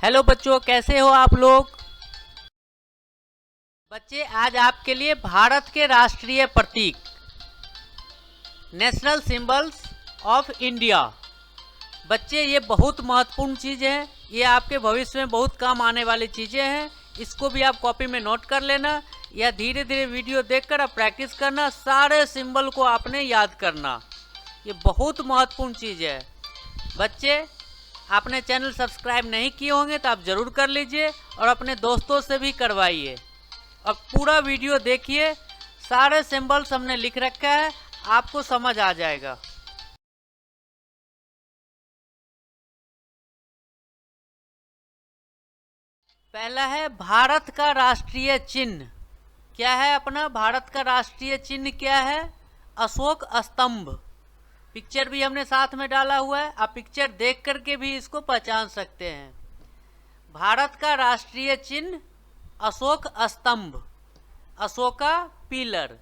Hello बच्चों, कैसे हो आप लोग। बच्चे, आज आपके लिए भारत के राष्ट्रीय प्रतीक नेशनल सिंबल्स ऑफ इंडिया। बच्चे, ये बहुत महत्वपूर्ण चीज़ है। ये आपके भविष्य में बहुत काम आने वाली चीज़ें हैं। इसको भी आप कॉपी में नोट कर लेना या धीरे धीरे वीडियो देखकर आप प्रैक्टिस करना। सारे सिंबल को आपने याद करना। ये बहुत महत्वपूर्ण चीज़ है। बच्चे, आपने चैनल सब्सक्राइब नहीं किए होंगे तो आप ज़रूर कर लीजिए और अपने दोस्तों से भी करवाइए। अब पूरा वीडियो देखिए, सारे सिंबल्स हमने लिख रखा है, आपको समझ आ जाएगा। पहला है भारत का राष्ट्रीय चिन्ह। क्या है अपना भारत का राष्ट्रीय चिन्ह? क्या है? अशोक स्तंभ। पिक्चर भी हमने साथ में डाला हुआ है, आप पिक्चर देख करके भी इसको पहचान सकते हैं। भारत का राष्ट्रीय चिन्ह अशोक स्तंभ, अशोका पिलर।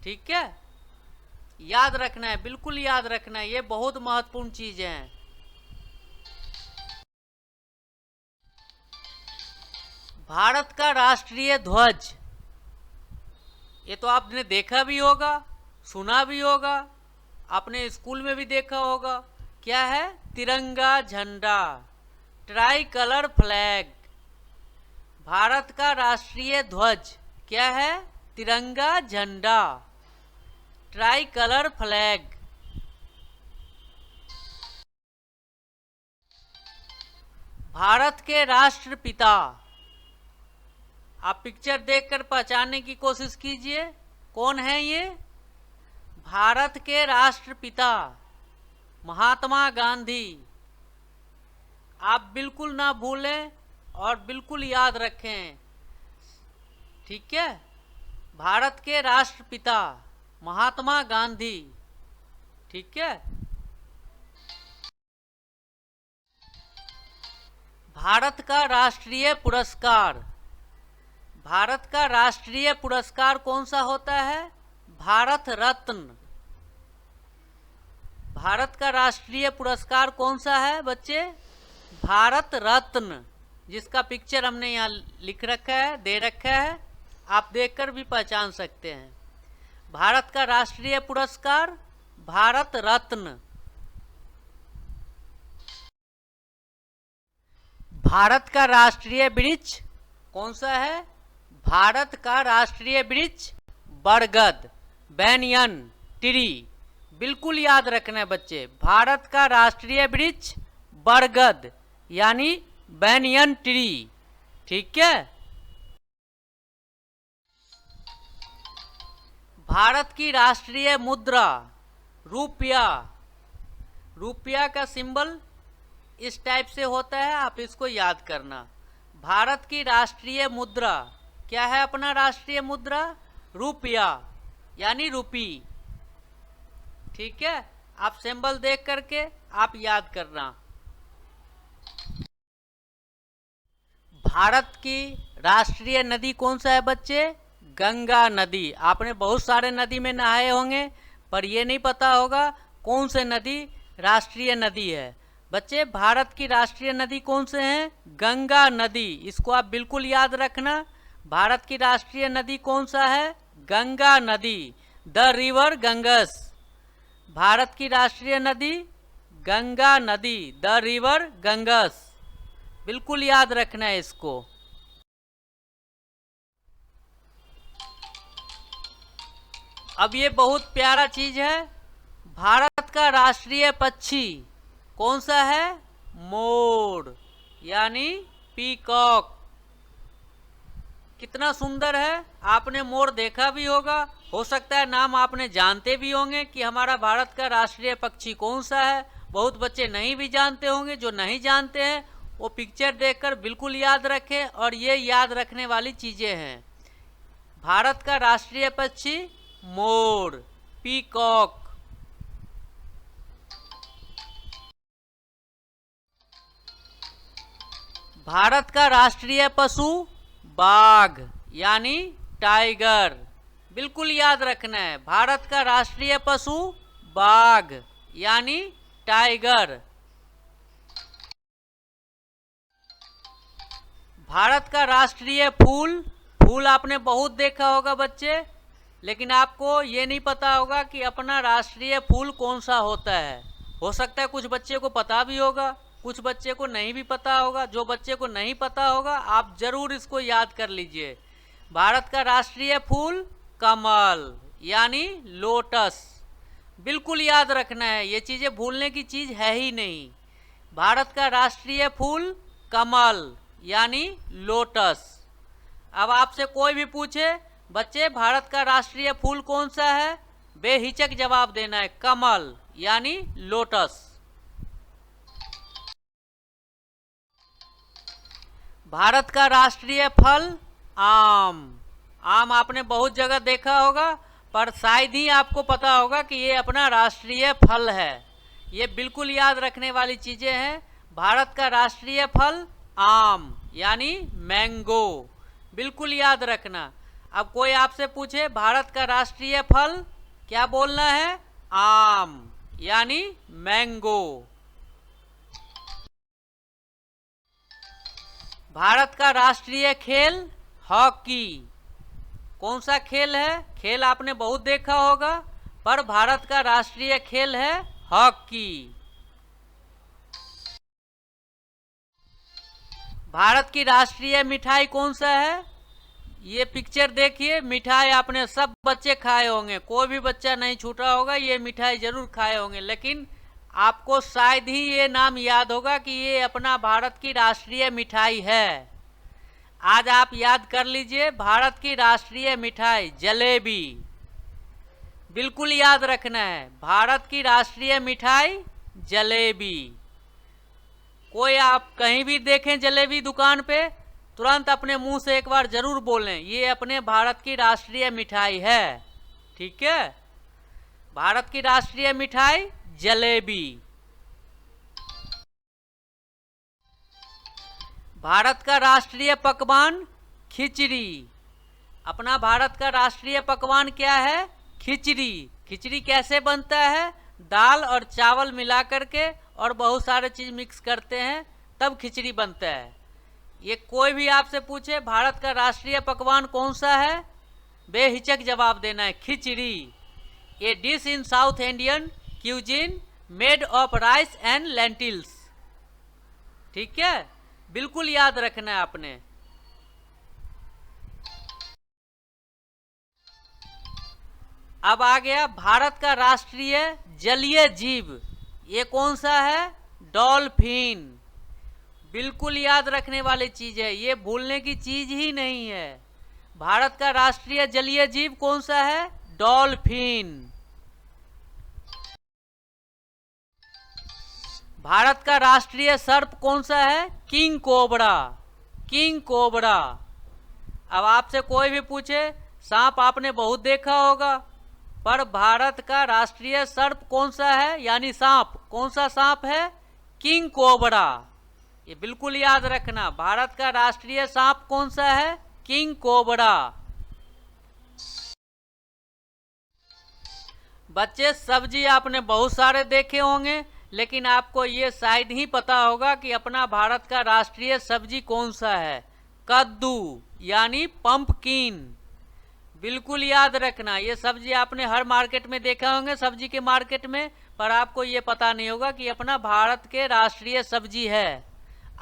ठीक है, याद रखना है, बिल्कुल याद रखना है, ये बहुत महत्वपूर्ण चीजें हैं। भारत का राष्ट्रीय ध्वज, ये तो आपने देखा भी होगा, सुना भी होगा, आपने स्कूल में भी देखा होगा। क्या है? तिरंगा झंडा, ट्राई कलर फ्लैग। भारत का राष्ट्रीय ध्वज क्या है? तिरंगा झंडा, ट्राई कलर फ्लैग। भारत के राष्ट्रपिता, आप पिक्चर देखकर पहचानने की कोशिश कीजिए, कौन है ये? भारत के राष्ट्रपिता महात्मा गांधी। आप बिल्कुल ना भूलें और बिल्कुल याद रखें। ठीक है, भारत के राष्ट्रपिता महात्मा गांधी। ठीक है। भारत का राष्ट्रीय पुरस्कार, भारत का राष्ट्रीय पुरस्कार कौन सा होता है? भारत रत्न। भारत का राष्ट्रीय पुरस्कार कौन सा है बच्चे? भारत रत्न, जिसका पिक्चर हमने यहाँ लिख रखा है, दे रखा है, आप देखकर भी पहचान सकते हैं। भारत का राष्ट्रीय पुरस्कार भारत रत्न। भारत का राष्ट्रीय वृक्ष कौन सा है? भारत का राष्ट्रीय वृक्ष बरगद, बैनियन ट्री। बिल्कुल याद रखना है बच्चे, भारत का राष्ट्रीय वृक्ष बरगद यानी बैनियन ट्री। ठीक है। भारत की राष्ट्रीय मुद्रा रुपया। रुपया का सिंबल इस टाइप से होता है, आप इसको याद करना। भारत की राष्ट्रीय मुद्रा क्या है? अपना राष्ट्रीय मुद्रा रुपया यानी रुपी। ठीक है, आप सिंबल देख करके आप याद करना। भारत की राष्ट्रीय नदी कौन सा है बच्चे? गंगा नदी। आपने बहुत सारे नदी में नहाए होंगे, पर ये नहीं पता होगा कौन से नदी राष्ट्रीय नदी है। बच्चे, भारत की राष्ट्रीय नदी कौन से हैं? गंगा नदी। इसको आप बिल्कुल याद रखना। भारत की राष्ट्रीय नदी कौन सा है? गंगा नदी, द रिवर गंगस। भारत की राष्ट्रीय नदी गंगा नदी, द रिवर गंगस। बिल्कुल याद रखना है इसको। अब ये बहुत प्यारा चीज है, भारत का राष्ट्रीय पक्षी कौन सा है? मोर यानी पीकॉक। कितना सुंदर है, आपने मोर देखा भी होगा, हो सकता है नाम आपने जानते भी होंगे कि हमारा भारत का राष्ट्रीय पक्षी कौन सा है। बहुत बच्चे नहीं भी जानते होंगे। जो नहीं जानते हैं वो पिक्चर देखकर बिल्कुल याद रखें, और ये याद रखने वाली चीजें हैं। भारत का राष्ट्रीय पक्षी मोर, पीकॉक। भारत का राष्ट्रीय पशु बाघ यानी टाइगर। बिल्कुल याद रखना है, भारत का राष्ट्रीय पशु बाघ यानी टाइगर। भारत का राष्ट्रीय फूल, फूल आपने बहुत देखा होगा बच्चे, लेकिन आपको ये नहीं पता होगा कि अपना राष्ट्रीय फूल कौन सा होता है। हो सकता है कुछ बच्चे को पता भी होगा, कुछ बच्चे को नहीं भी पता होगा। जो बच्चे को नहीं पता होगा आप जरूर इसको याद कर लीजिए। भारत का राष्ट्रीय फूल कमल यानी लोटस, बिल्कुल याद रखना है, ये चीज़ें भूलने की चीज़ है ही नहीं। भारत का राष्ट्रीय फूल कमल यानी लोटस। अब आपसे कोई भी पूछे बच्चे भारत का राष्ट्रीय फूल कौन सा है, बेहिचक जवाब देना है कमल यानी लोटस। भारत का राष्ट्रीय फल आम, आम आपने बहुत जगह देखा होगा, पर शायद ही आपको पता होगा कि ये अपना राष्ट्रीय फल है। ये बिल्कुल याद रखने वाली चीज़ें हैं। भारत का राष्ट्रीय फल आम यानी मैंगो, बिल्कुल याद रखना। अब कोई आपसे पूछे भारत का राष्ट्रीय फल, क्या बोलना है, आम यानी मैंगो। भारत का राष्ट्रीय खेल हॉकी, कौन सा खेल है, खेल आपने बहुत देखा होगा, पर भारत का राष्ट्रीय खेल है हॉकी। भारत की राष्ट्रीय मिठाई कौन सा है, ये पिक्चर देखिए, मिठाई आपने सब बच्चे खाए होंगे, कोई भी बच्चा नहीं छूटा होगा, ये मिठाई जरूर खाए होंगे, लेकिन आपको शायद ही ये नाम याद होगा कि ये अपना भारत की राष्ट्रीय मिठाई है। आज आप याद कर लीजिए, भारत की राष्ट्रीय मिठाई जलेबी, बिल्कुल याद रखना है, भारत की राष्ट्रीय मिठाई जलेबी। कोई आप कहीं भी देखें जलेबी दुकान पे, तुरंत अपने मुंह से एक बार जरूर बोलें ये अपने भारत की राष्ट्रीय मिठाई है, ठीक है। भारत की राष्ट्रीय मिठाई जलेबी। भारत का राष्ट्रीय पकवान खिचड़ी, अपना भारत का राष्ट्रीय पकवान क्या है, खिचड़ी। खिचड़ी कैसे बनता है, दाल और चावल मिला करके और बहुत सारे चीज़ मिक्स करते हैं तब खिचड़ी बनता है। ये कोई भी आपसे पूछे भारत का राष्ट्रीय पकवान कौन सा है, बेहिचक जवाब देना है खिचड़ी। ये dish in south Indian cuisine made of rice and lentils, ठीक है, बिल्कुल याद रखना है आपने। अब आ गया भारत का राष्ट्रीय जलीय जीव, ये कौन सा है, डॉल्फिन, बिल्कुल याद रखने वाली चीज है, ये भूलने की चीज ही नहीं है। भारत का राष्ट्रीय जलीय जीव कौन सा है, डॉल्फिन। भारत का राष्ट्रीय सर्प कौन सा है, किंग कोबरा, किंग कोबरा। अब आपसे कोई भी पूछे, सांप आपने बहुत देखा होगा, पर भारत का राष्ट्रीय सर्प कौन सा है, यानी सांप, कौन सा सांप है, किंग कोबरा। ये बिल्कुल याद रखना, भारत का राष्ट्रीय सांप कौन सा है, किंग कोबरा। बच्चे सब्जी आपने बहुत सारे देखे होंगे, लेकिन आपको ये शायद ही पता होगा कि अपना भारत का राष्ट्रीय सब्जी कौन सा है, कद्दू यानी पंपकिन, बिल्कुल याद रखना। ये सब्जी आपने हर मार्केट में देखा होंगे, सब्जी के मार्केट में, पर आपको ये पता नहीं होगा कि अपना भारत के राष्ट्रीय सब्जी है।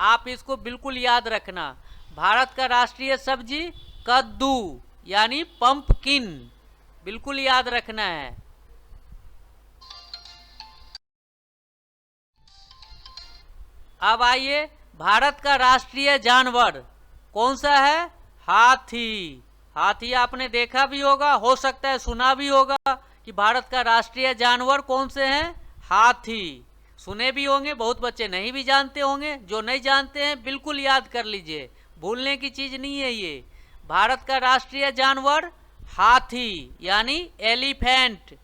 आप इसको बिल्कुल याद रखना, भारत का राष्ट्रीय सब्जी कद्दू यानी पंपकिन, बिल्कुल याद रखना है। अब आइए, भारत का राष्ट्रीय जानवर कौन सा है, हाथी। हाथी आपने देखा भी होगा, हो सकता है सुना भी होगा कि भारत का राष्ट्रीय जानवर कौन से हैं, हाथी, सुने भी होंगे, बहुत बच्चे नहीं भी जानते होंगे। जो नहीं जानते हैं बिल्कुल याद कर लीजिए, भूलने की चीज नहीं है ये। भारत का राष्ट्रीय जानवर हाथी यानी एलिफेंट।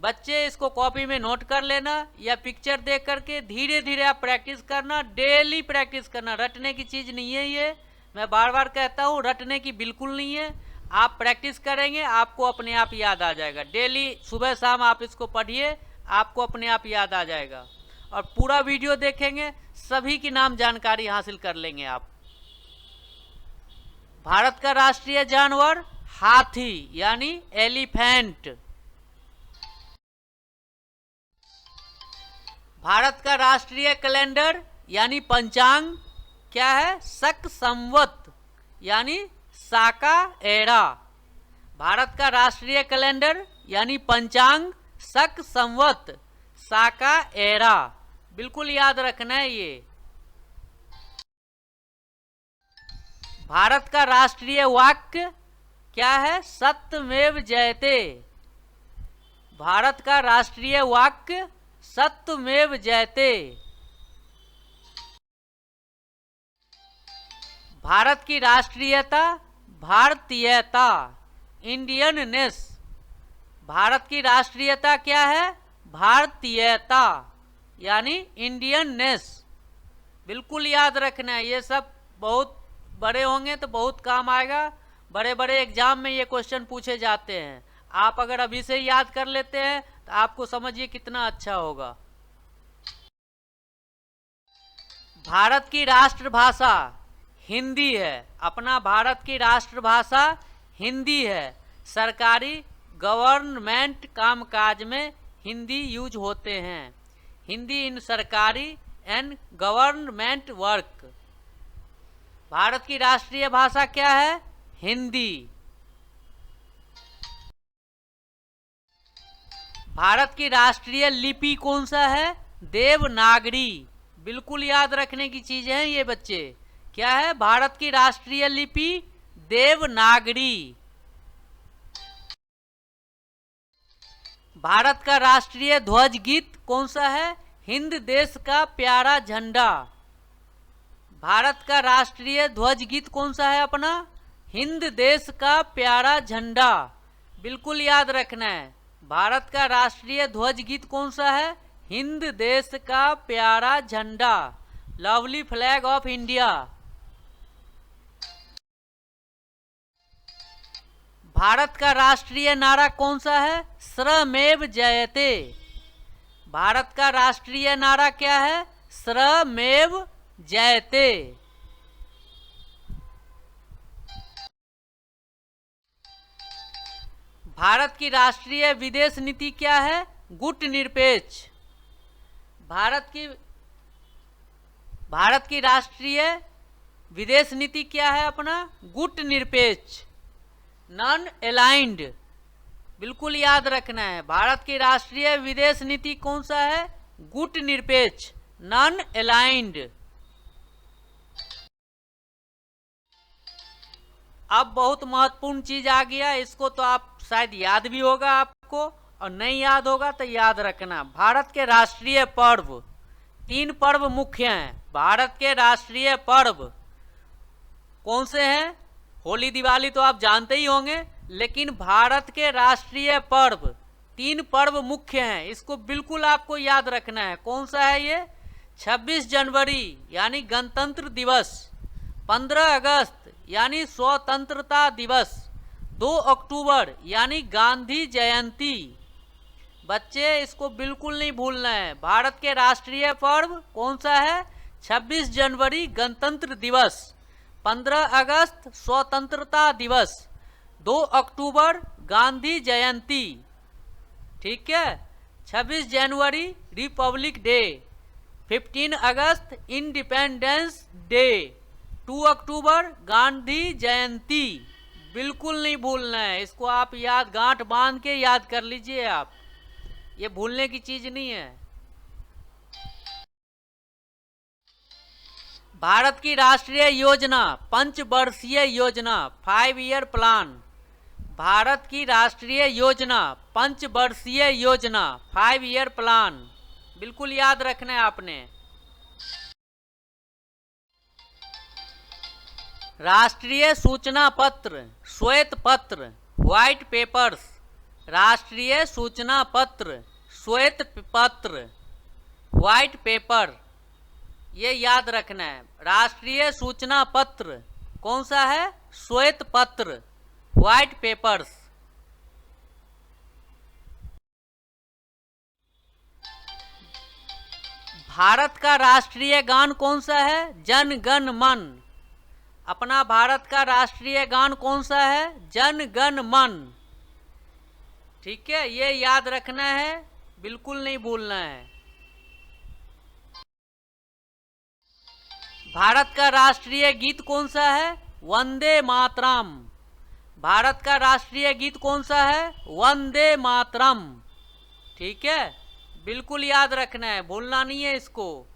बच्चे इसको कॉपी में नोट कर लेना या पिक्चर देख करके धीरे धीरे आप प्रैक्टिस करना, डेली प्रैक्टिस करना, रटने की चीज नहीं है ये, मैं बार बार कहता हूँ, रटने की बिल्कुल नहीं है। आप प्रैक्टिस करेंगे आपको अपने आप याद आ जाएगा, डेली सुबह शाम आप इसको पढ़िए, आपको अपने आप याद आ जाएगा। और पूरा वीडियो देखेंगे, सभी की नाम जानकारी हासिल कर लेंगे आप। भारत का राष्ट्रीय जानवर हाथी यानी एलिफेंट। भारत का राष्ट्रीय कैलेंडर यानी पंचांग क्या है? शक संवत यानी साका एरा। भारत का राष्ट्रीय कैलेंडर यानी पंचांग शक संवत साका एरा, बिल्कुल याद रखना है ये। भारत का राष्ट्रीय वाक्य क्या है? सत्यमेव जयते। भारत का राष्ट्रीय वाक्य सत्यमेव जयते। भारत की राष्ट्रीयता भारतीयता, इंडियननेस। भारत की राष्ट्रीयता क्या है? भारतीयता यानी इंडियननेस, बिल्कुल याद रखना है। ये सब बहुत बड़े होंगे तो बहुत काम आएगा, बड़े बड़े एग्जाम में ये क्वेश्चन पूछे जाते हैं। आप अगर अभी से याद कर लेते हैं तो आपको समझिए कितना अच्छा होगा। भारत की राष्ट्रभाषा हिंदी है। अपना भारत की राष्ट्रभाषा हिंदी है। सरकारी गवर्नमेंट कामकाज में हिंदी यूज होते हैं। हिंदी इन सरकारी एंड गवर्नमेंट वर्क। भारत की राष्ट्रीय भाषा क्या है? हिंदी। भारत की राष्ट्रीय लिपि कौन सा है? देवनागरी। बिल्कुल याद रखने की चीज है ये बच्चे। क्या है भारत की राष्ट्रीय लिपि? देवनागरी। भारत का राष्ट्रीय ध्वज गीत कौन सा है? हिंद देश का प्यारा झंडा। भारत का राष्ट्रीय ध्वज गीत कौन सा है अपना? हिंद देश का प्यारा झंडा, बिल्कुल याद रखना है। भारत का राष्ट्रीय ध्वज गीत कौन सा है? हिंद देश का प्यारा झंडा, lovely flag of India. Bharat का राष्ट्रीय नारा कौन सा है? श्रमेव जयते। भारत का राष्ट्रीय नारा क्या है? श्रमेव जयते। भारत की राष्ट्रीय विदेश नीति क्या है? गुटनिरपेक्ष। भारत की राष्ट्रीय विदेश नीति क्या है अपना? गुटनिरपेक्ष, नॉन अलाइंड, बिल्कुल याद रखना है। भारत की राष्ट्रीय विदेश नीति कौन सा है? गुटनिरपेक्ष, नॉन अलाइंड। अब बहुत महत्वपूर्ण चीज आ गया, इसको तो आप शायद याद भी होगा आपको, और नहीं याद होगा तो याद रखना। भारत के राष्ट्रीय पर्व, 3 पर्व मुख्य हैं। भारत के राष्ट्रीय पर्व कौन से हैं? होली दिवाली तो आप जानते ही होंगे, लेकिन भारत के राष्ट्रीय पर्व 3 पर्व मुख्य हैं। इसको बिल्कुल आपको याद रखना है। कौन सा है ये? 26 जनवरी यानी गणतंत्र दिवस, 15 अगस्त यानी स्वतंत्रता दिवस, 2 अक्टूबर यानी गांधी जयंती। बच्चे इसको बिल्कुल नहीं भूलना है। भारत के राष्ट्रीय पर्व कौन सा है? 26 जनवरी गणतंत्र दिवस, 15 अगस्त स्वतंत्रता दिवस, 2 अक्टूबर गांधी जयंती। ठीक है, 26 जनवरी रिपब्लिक डे, 15 अगस्त इंडिपेंडेंस डे, 2 अक्टूबर गांधी जयंती। बिल्कुल नहीं भूलना है इसको। आप याद गांठ बांध के याद कर लीजिए आप, ये भूलने की चीज नहीं है। भारत की राष्ट्रीय योजना, पंचवर्षीय योजना, 5 ईयर प्लान। भारत की राष्ट्रीय योजना, पंचवर्षीय योजना, 5 ईयर प्लान, बिल्कुल याद रखना है आपने। राष्ट्रीय सूचना पत्र, श्वेत पत्र, व्हाइट पेपर्स। राष्ट्रीय सूचना पत्र, श्वेत पत्र, व्हाइट पेपर, ये याद रखना है। राष्ट्रीय सूचना पत्र कौन सा है? श्वेत पत्र, व्हाइट पेपर्स। भारत का राष्ट्रीय गान कौन सा है? जन गण मन। अपना भारत का राष्ट्रीय गान कौन सा है? जन गण मन। ठीक है, ये याद रखना है, बिल्कुल नहीं भूलना है। भारत का राष्ट्रीय गीत कौन सा है? वंदे मातरम। भारत का राष्ट्रीय गीत कौन सा है? वंदे मातरम। ठीक है, बिल्कुल याद रखना है, भूलना नहीं है इसको।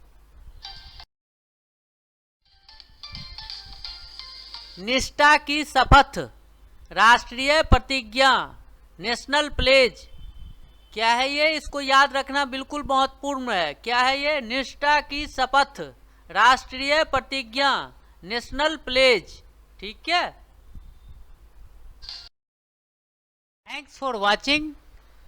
निष्ठा की शपथ, राष्ट्रीय प्रतिज्ञा, नेशनल प्लेज, क्या है ये? इसको याद रखना बिल्कुल महत्वपूर्ण है। क्या है ये? निष्ठा की शपथ, राष्ट्रीय प्रतिज्ञा, नेशनल प्लेज। ठीक है, thanks for watching.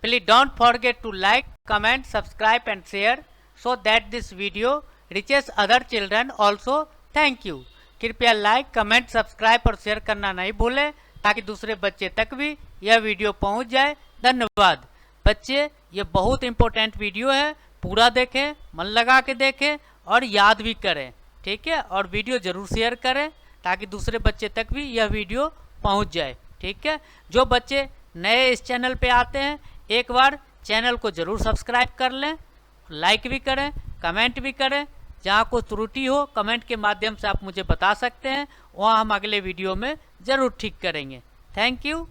Please don't forget to like, comment, subscribe and share so that this video reaches other children also. Thank you. कृपया लाइक, कमेंट, सब्सक्राइब और शेयर करना नहीं भूलें ताकि दूसरे बच्चे तक भी यह वीडियो पहुंच जाए। धन्यवाद बच्चे, ये बहुत इंपॉर्टेंट वीडियो है, पूरा देखें, मन लगा के देखें और याद भी करें। ठीक है, और वीडियो ज़रूर शेयर करें ताकि दूसरे बच्चे तक भी यह वीडियो पहुंच जाए। ठीक है, जो बच्चे नए इस चैनल पे आते हैं एक बार चैनल को ज़रूर सब्सक्राइब कर लें, लाइक भी करें, कमेंट भी करें। जहाँ कुछ त्रुटि हो कमेंट के माध्यम से आप मुझे बता सकते हैं, वहाँ हम अगले वीडियो में ज़रूर ठीक करेंगे। Thank you.